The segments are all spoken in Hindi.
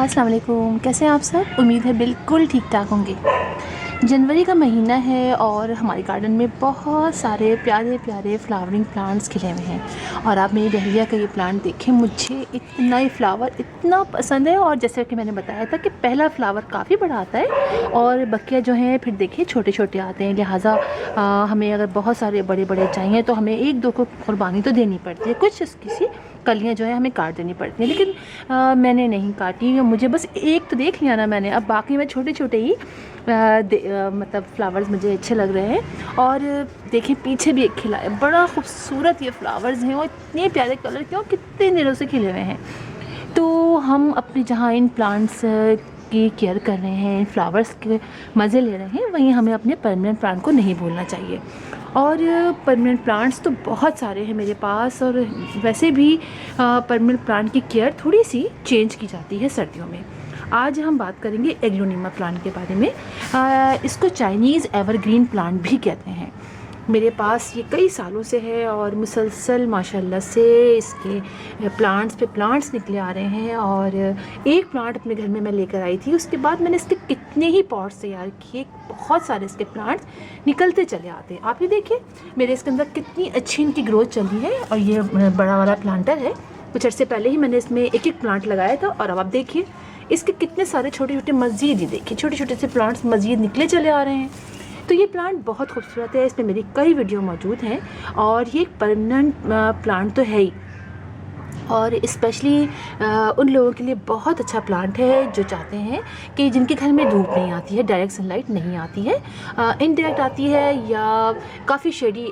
अस्सलाम वालेकुम, कैसे हैं आप सब। उम्मीद है बिल्कुल ठीक ठाक होंगे। जनवरी का महीना है और हमारे गार्डन में बहुत सारे प्यारे प्यारे फ्लावरिंग प्लांट्स खिले हुए हैं। और आप मेरी डहलिया का ये प्लांट देखें, मुझे इतना ये फ्लावर इतना पसंद है। और जैसे कि मैंने बताया था कि पहला फ्लावर काफ़ी बड़ा आता है और बकिया जो हैं फिर देखिए छोटे छोटे आते हैं। लिहाजा हमें अगर बहुत सारे बड़े बड़े चाहिए तो हमें एक दो को कुर्बानी तो देनी पड़ती है। कुछ किसी कलियाँ जो है हमें काट देनी पड़ती हैं, लेकिन मैंने नहीं काटी। मुझे बस एक तो देख लिया ना मैंने, अब बाकी मैं छोटे छोटे ही मतलब फ्लावर्स मुझे अच्छे लग रहे हैं। और देखें पीछे भी एक खिला है, बड़ा खूबसूरत ये फ्लावर्स हैं और इतने प्यारे कलर के और कितने दिनों से खिले हुए हैं। तो हम अपने जहाँ इन प्लांट्स की केयर कर रहे हैं, इन फ्लावर्स के मज़े ले रहे हैं, वहीं हमें अपने परमानेंट प्लांट को नहीं भूलना चाहिए। और परमानेंट प्लांट्स तो बहुत सारे हैं मेरे पास। और वैसे भी परमानेंट प्लांट की केयर थोड़ी सी चेंज की जाती है सर्दियों में। आज हम बात करेंगे एग्लोनिमा प्लांट के बारे में। इसको चाइनीज़ एवरग्रीन प्लांट भी कहते हैं। मेरे पास ये कई सालों से है और मुसलसल माशाल्लाह से इसके प्लांट्स पे प्लांट्स निकले आ रहे हैं। और एक प्लांट अपने घर में मैं लेकर आई थी, उसके बाद मैंने इसके कितने ही पॉट्स तैयार किए, बहुत सारे इसके प्लांट्स निकलते चले आते हैं। आप ये देखिए मेरे इसके अंदर कितनी अच्छी इनकी ग्रोथ चली है। और ये बड़ा वाला प्लांटर है, कुछ अर्से पहले ही मैंने इसमें एक एक प्लांट लगाया था। और अब आप देखिए इसके कितने सारे छोटे छोटे मज़ीद ही देखिए छोटे छोटे से प्लांट्स मज़ीद निकले चले आ रहे हैं। तो ये प्लांट बहुत खूबसूरत है, इसमें मेरी कई वीडियो मौजूद हैं। और ये एक परमानेंट प्लांट तो है ही, और स्पेशली उन लोगों के लिए बहुत अच्छा प्लांट है जो चाहते हैं कि जिनके घर में धूप नहीं आती है, डायरेक्ट सनलाइट नहीं आती है, इनडायरेक्ट आती है या काफ़ी शेडी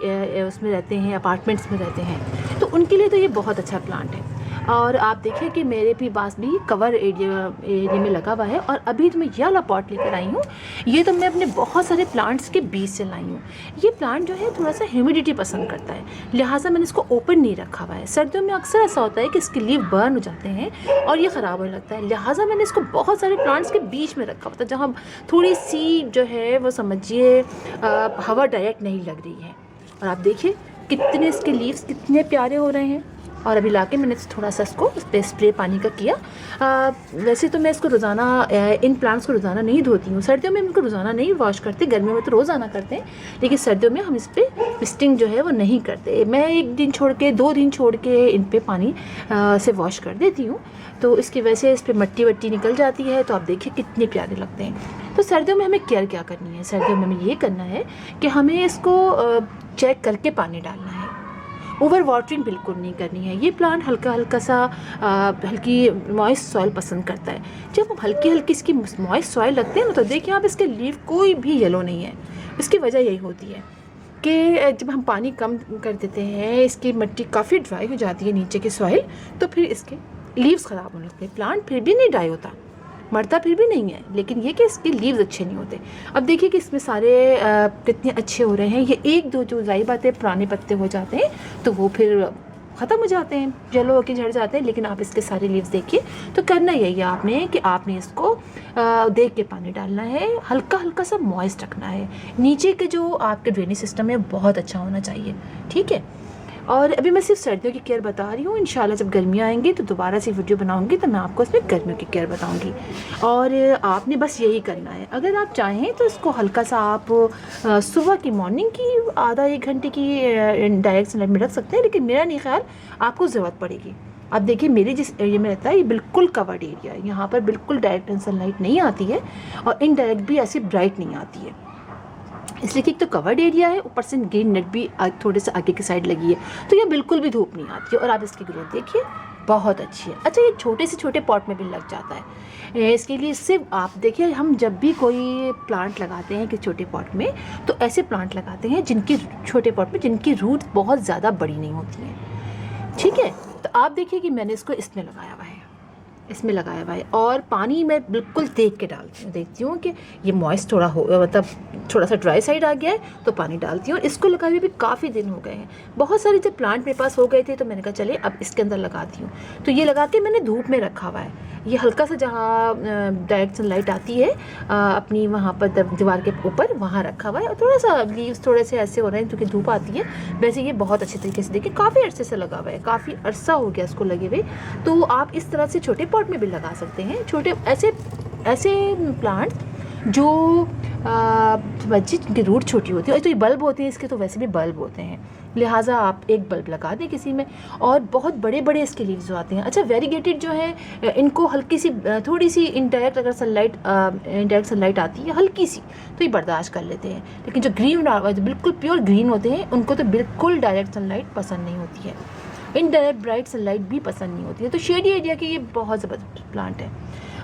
उसमें रहते हैं, अपार्टमेंट्स में रहते हैं, तो उनके लिए तो ये बहुत अच्छा प्लांट है। और आप देखिए कि मेरे भी पास भी कवर एरिया में लगा हुआ है। और अभी तो मैं ये वाला पॉट लेकर आई हूँ, ये तो मैं अपने बहुत सारे प्लांट्स के बीज से लाई हूँ। ये प्लांट जो है थोड़ा सा ह्यूमिडिटी पसंद करता है, लिहाजा मैंने इसको ओपन नहीं रखा हुआ है। सर्दियों में अक्सर ऐसा होता है कि इसके लीव बर्न हो जाते हैं और ये ख़राब होने लगता है, लिहाजा मैंने इसको बहुत सारे प्लांट्स के बीच में रखा हुआ था, जहाँ थोड़ी सी जो है वो समझिए हवा डायरेक्ट नहीं लग रही है। और आप देखिए कितने इसके लीव्स कितने प्यारे हो रहे हैं। और अभी लाके मैंने थोड़ा सा इसको इस पर स्प्रे पानी का किया। वैसे तो मैं इसको रोज़ाना इन प्लांट्स को रोज़ाना नहीं धोती हूँ। सर्दियों में इनको रोज़ाना नहीं वॉश करते, गर्मियों में तो रोज़ाना करते हैं, लेकिन सर्दियों में हम इस पर मिस्टिंग जो है वो नहीं करते। मैं एक दिन छोड़ के 2 दिन छोड़ के इन पर पानी से वॉश कर देती हूँ, तो इसकी वजह से इस पर मट्टी वट्टी निकल जाती है। तो आप देखिए कितने प्यारे लगते हैं। तो सर्दियों में हमें केयर क्या करनी है, सर्दियों में हमें ये करना है कि हमें इसको चेक करके पानी डालना है, ओवर वाटरिंग बिल्कुल नहीं करनी है। ये प्लांट हल्का हल्का सा हल्की मॉइस्ट सॉइल पसंद करता है। जब हम हल्की हल्की इसकी मॉइस्ट सॉइल रखते हैं ना, तो देखिए आप इसके लीव कोई भी येलो नहीं है। इसकी वजह यही होती है कि जब हम पानी कम कर देते हैं, इसकी मिट्टी काफ़ी ड्राई हो जाती है नीचे की सॉइल, तो फिर इसके लीव्स ख़राब होने लगते हैं। प्लांट फिर भी नहीं ड्राई होता, मरता फिर भी नहीं है, लेकिन ये कि इसके लीव्स अच्छे नहीं होते। अब देखिए कि इसमें सारे कितने अच्छे हो रहे हैं। ये एक दो जो जाहिर बात है पुराने पत्ते हो जाते हैं तो वो फिर ख़त्म हो जाते हैं, येलो होकर झड़ जाते हैं, लेकिन आप इसके सारे लीव्स देखिए। तो करना यही है आपने कि आपने इसको देख के पानी डालना है, हल्का हल्का सा मॉइस्ट रखना है। नीचे के जो आपके ड्रेनेज सिस्टम है बहुत अच्छा होना चाहिए, ठीक है। और अभी मैं सिर्फ सर्दियों की केयर बता रही हूँ, इंशाल्लाह जब गर्मियाँ आएंगी तो दोबारा से वीडियो बनाऊँगी तो मैं आपको इसमें गर्मियों की केयर बताऊँगी। और आपने बस यही करना है। अगर आप चाहें तो इसको हल्का सा आप सुबह की मॉर्निंग की आधा 1 घंटे की डायरेक्ट सनलाइट में रख सकते हैं, लेकिन मेरा नहीं ख्याल आपको ज़रूरत पड़ेगी। आप देखिए मेरे जिस एरिया में रहता है ये बिल्कुल कवर्ड एरिया है, यहाँ पर बिल्कुल डायरेक्ट सनलाइट नहीं आती है और इनडायरेक्ट भी ऐसी ब्राइट नहीं आती है, इसलिए कि एक तो कवर्ड एरिया है, ऊपर से ग्रीन नेट भी थोड़े से आगे की साइड लगी है, तो ये बिल्कुल भी धूप नहीं आती है। और आप इसकी ग्रोथ देखिए बहुत अच्छी है। अच्छा, ये छोटे से छोटे पॉट में भी लग जाता है। इसके लिए सिर्फ आप देखिए, हम जब भी कोई प्लांट लगाते हैं कि छोटे पॉट में, तो ऐसे प्लांट लगाते हैं जिनकी छोटे पॉट में जिनकी रूट बहुत ज़्यादा बड़ी नहीं होती हैं, ठीक है। तो आप देखिए कि मैंने इसको इसमें लगाया हुआ है, इसमें लगाया हुआ है। और पानी मैं बिल्कुल देख के डालती हूँ, देखती हूँ कि ये मॉइस्ट थोड़ा हो, मतलब थोड़ा सा ड्राई साइड आ गया है तो पानी डालती हूँ। और इसको लगाए हुए भी काफ़ी दिन हो गए हैं, बहुत सारे जब प्लांट मेरे पास हो गए थे तो मैंने कहा चले अब इसके अंदर लगाती हूँ। तो ये लगा के मैंने धूप में रखा हुआ है, ये हल्का सा जहाँ डायरेक्ट सनलाइट आती है अपनी वहाँ पर दीवार के ऊपर वहाँ रखा हुआ है। और थोड़ा सा लीव्स थोड़े से ऐसे हो रहे हैं क्योंकि धूप आती है। वैसे ये बहुत अच्छे तरीके से देखिए काफ़ी अरसे से लगा हुआ है, काफ़ी अरसा हो गया इसको लगे हुए। तो आप इस तरह से छोटे पॉट में भी लगा सकते हैं, छोटे ऐसे प्लांट जो बच्चे की रूट छोटी होती है। तो ये बल्ब होते हैं इसके, तो वैसे भी बल्ब होते हैं, लिहाजा आप एक बल्ब लगा दें किसी में। और बहुत बड़े बड़े इसके लीव्स आते हैं। अच्छा, वेरीगेटेड जो है इनको हल्की सी थोड़ी सी इनडायरेक्ट अगर सनलाइट आती है हल्की सी तो ये बर्दाश्त कर लेते हैं। लेकिन जो ग्रीन बिल्कुल प्योर ग्रीन होते हैं उनको तो बिल्कुल डायरेक्ट सनलाइट पसंद नहीं होती है, इनडायरेक्ट ब्राइट सनलाइट भी पसंद नहीं होती है। तो शेडी एरिया की ये बहुत ज़बरदस्त प्लांट है।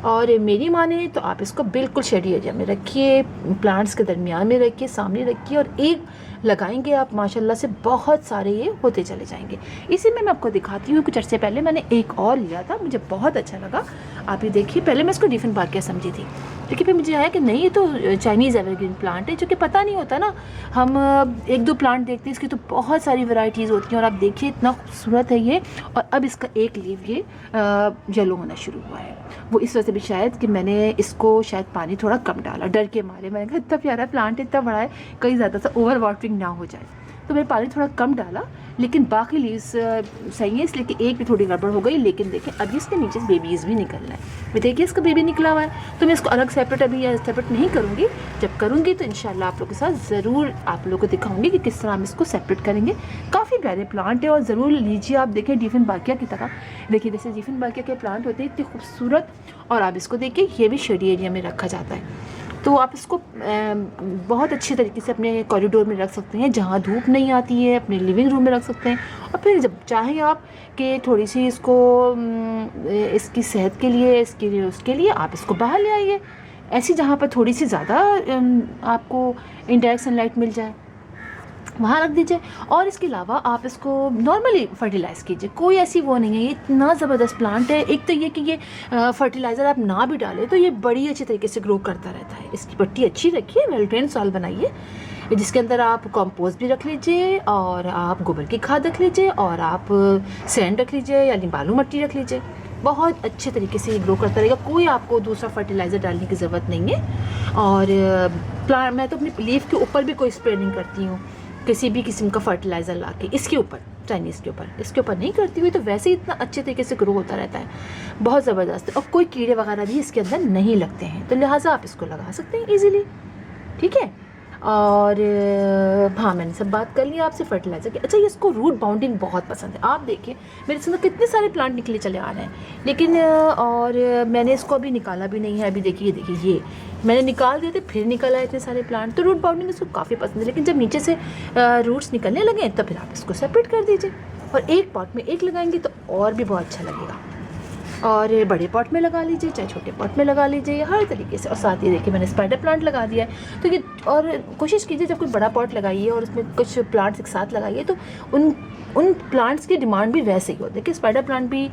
और मेरी माने तो आप इसको बिल्कुल शेडी एरिया में रखिए, प्लांट्स के दरमियान में रखिए, सामने रखिए, और एक लगाएंगे आप माशाल्लाह से बहुत सारे ये होते चले जाएंगे। इसी में मैं आपको दिखाती हूँ। कुछ अर्से पहले मैंने एक और लिया था, मुझे बहुत अच्छा लगा। आप ये देखिए, पहले मैं इसको डिफेनबार्किया समझी थी, लेकिन फिर मुझे आया कि नहीं, ये तो चाइनीज़ एवरग्रीन प्लांट है, जो कि पता नहीं होता ना। हम एक दो प्लांट देखते हैं, इसकी तो बहुत सारी वैरायटीज़ होती हैं। और आप देखिए इतना खूबसूरत है ये। और अब इसका एक लीव ये येलो होना शुरू हुआ है। वो इस वजह से भी शायद कि मैंने इसको शायद पानी थोड़ा कम डाला, डर के मारे। मैंने कहा इतना प्यारा प्लांट है, इतना बड़ा है, कहीं ज़्यादा सा ओवर वाटरिंग ना हो जाए, तो मैंने पानी थोड़ा कम डाला। लेकिन बाकी लीव्स सही है, इसलिए कि एक भी थोड़ी गड़बड़ हो गई। लेकिन देखिए अभी इसके नीचे से बेबीज़ भी निकलना है। मैं देखिए इसका बेबी निकला हुआ है, तो मैं इसको अलग सेपरेट अभी सेपरेट नहीं करूँगी। जब करूँगी तो इंशाल्लाह आप लोगों के साथ ज़रूर आप लोगों को दिखाऊंगी कि किस तरह हम इसको सेपरेट करेंगे। काफ़ी प्यारे प्लांट है और ज़रूर लीजिए आप। देखें डिफेनबार्किया की तरह, देखिए जैसे डिफेनबार्किया के प्लांट होते हैं इतने खूबसूरत। और आप इसको देखिए, ये भी शेडी एरिया में रखा जाता है। तो आप इसको बहुत अच्छे तरीके से अपने कॉरिडोर में रख सकते हैं, जहाँ धूप नहीं आती है, अपने लिविंग रूम में रख सकते हैं। और फिर जब चाहें आप कि थोड़ी सी इसको इसकी सेहत के लिए, उसके लिए आप इसको बाहर ले आइए, ऐसी जहाँ पर थोड़ी सी ज़्यादा आपको इनडायरेक्ट सनलाइट मिल जाए, वहाँ रख दीजिए। और इसके अलावा आप इसको नॉर्मली फर्टिलाइज़ कीजिए, कोई ऐसी वो नहीं है। ये इतना ज़बरदस्त प्लांट है। एक तो ये कि ये फर्टिलाइज़र आप ना भी डालें तो ये बड़ी अच्छी तरीके से ग्रो करता रहता है। इसकी पट्टी अच्छी रखिए, वेल ड्रेन सॉइल बनाइए, जिसके अंदर आप कंपोस्ट भी रख लीजिए, और आप गोबर की खाद रख लीजिए, और आप सैंड रख लीजिए, यानी बालू मट्टी रख लीजिए। बहुत अच्छे तरीके से ये ग्रो करता रहेगा। कोई आपको दूसरा फर्टिलाइज़र डालने की ज़रूरत नहीं है। और प्लांट मैं तो अपनी लीफ के ऊपर भी कोई स्प्रे नहीं करती हूँ, किसी भी किस्म का फर्टिलाइज़र ला के इसके ऊपर, चाइनीज़ के ऊपर, इसके ऊपर नहीं करती हुई। तो वैसे ही इतना अच्छे तरीके से ग्रो होता रहता है, बहुत ज़बरदस्त है। और कोई कीड़े वगैरह भी इसके अंदर नहीं लगते हैं, तो लिहाजा आप इसको लगा सकते हैं ईज़िली, ठीक है। और हाँ, मैंने सब बात कर ली आपसे फर्टिलाइज़र की। अच्छा, ये इसको रूट बाउंडिंग बहुत पसंद है। आप देखिए मेरे इसमें कितने सारे प्लांट निकले चले आ रहे हैं, लेकिन और मैंने इसको अभी निकाला भी नहीं है। अभी देखिए ये मैंने निकाल दिए थे, फिर निकल आए इतने सारे प्लांट। तो रूट बाउंडिंग इसको काफ़ी पसंद है। लेकिन जब नीचे से रूट्स निकलने लगे तो फिर आप इसको सेपरेट कर दीजिए, और एक पॉट में एक लगाएंगे तो और भी बहुत अच्छा लगेगा। और बड़े पॉट में लगा लीजिए, चाहे छोटे पॉट में लगा लीजिए, हर तरीके से। और साथ ही देखिए मैंने स्पाइडर प्लांट लगा दिया है। तो ये, और कोशिश कीजिए जब कोई बड़ा पॉट लगाइए और उसमें कुछ प्लांट्स एक साथ लगाइए, तो उन प्लांट्स की डिमांड भी वैसे ही होती है। कि स्पाइडर प्लांट भी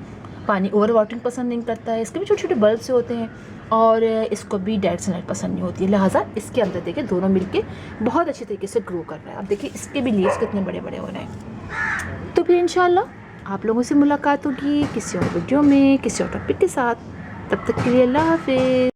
पानी ओवर वाटरिंग पसंद नहीं करता है, इसके भी छोटे छोटे बल्ब से होते हैं, और इसको भी डायरेक्ट सनलाइट पसंद नहीं होती है। लिहाजा इसके अंदर देखिए दोनों मिलके बहुत अच्छे तरीके से ग्रो कर रहा है। अब देखिए इसके भी लीव्स कितने बड़े बड़े हो रहे हैं। तो फिर इंशाल्लाह आप लोगों से मुलाकात होगी किसी और वीडियो में, किसी और टॉपिक के साथ। तब तक के लिए अल्लाह हाफ़िज़।